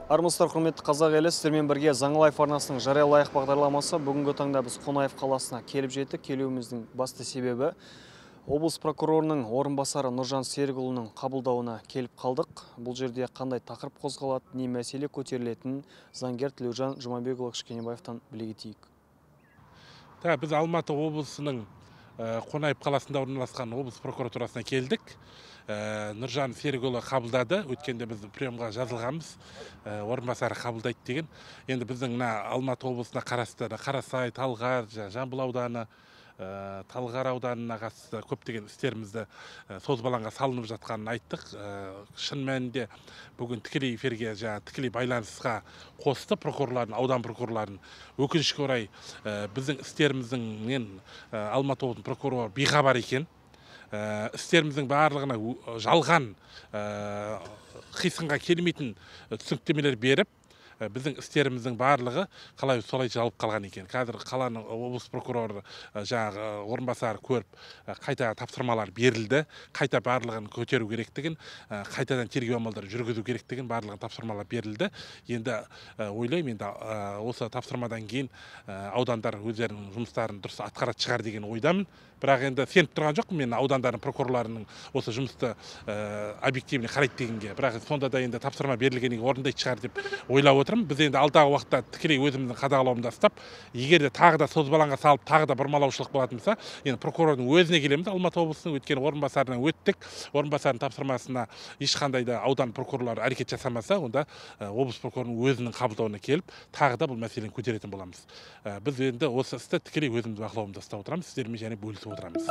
Армысыздар, құрметті қазақ елі, сіздермен бірге Жаңылайып арнасының жария лайық бағдарламасы. Бүгінгі таңда біз Қонаев қаласына келіп жеттік. Келуіміздің басты себебі облыс прокурорының орынбасары Нұржан Серікұлының қабылдауына келіп қалдық. Бұл жерде қандай тақырып қозғалады, не мәселе көтерілетінін заңгер Тілеужан Жұмабекұлы Кішкенебаевтан біле кетейік. Біз Алматы облысының Қонаев қаласында орналасқан облыс прокуратурасына келдік. Нұржан Серікұлы қабылдады. Өткенде біз приемға жазылғанбыз, орынбасары қабылдайды деген. Енді біздің Алматы облысына қарасты Қарасай, Талғар, Жамбыл ауданы, Талғар ауданына қатысты көптеген істерімізді созбалаңға салынып жатқанын айттық. Шын мәнінде бүгін тікелей эфирге, тікелей байланысқа қосты прокурорларын, аудан прокурорларын. Өкінішке орай біздің істеріміздің Алматы облысының прокуроры бейхабар екен. Істеріміздің барлығына жалған, қисынға келмейтін түсініктемелер беріп, біздің істеріміздің барлығы қалай солай жалып қалған екен. Қазір қаланың облыс прокуроры орынбасары көріп, қайта тапсырмалар берілді, қайта барлығын көтеру керектігін, қайтадан тергеу амалдары жүргізу керектігін барлығын тапсырмалар берілді. Енді ойлаймын, осы тапсырмадан кейін аудандар өздерінің жұмыстарын дұрыс атқарады шығар деген ойдамын. Бірақ енді сеніп тұрған жоқпын мен аудандардың прокурорларының осы жұмысты объективный қарайды дегенге. Бірақ сонда да енді тапсырма берілгеннен орындайды шығар деп ойлап отырмын. Біз енді алдағы уақытта тікелей өзіміздің қадағалауымызда ұстап, егер де тағы да созбалаңға салып, тағы да бұрмалаушылық болатын болса, енді прокурордың өзіне келеміз. Алматы облысының өткен орынбасарынан өттік. Орынбасардың тапсырмасына ешқандай да аудан прокурорлары әрекет жасамаса, онда облыс прокурорының өзінің қабылдауына келіп, тағы да бұл мәселені көтеретін боламыз. Біз енді осы істі тікелей өзіміз бақылауымызда ұстап отырамыз, сіздермен және бөлісіп отырамыз.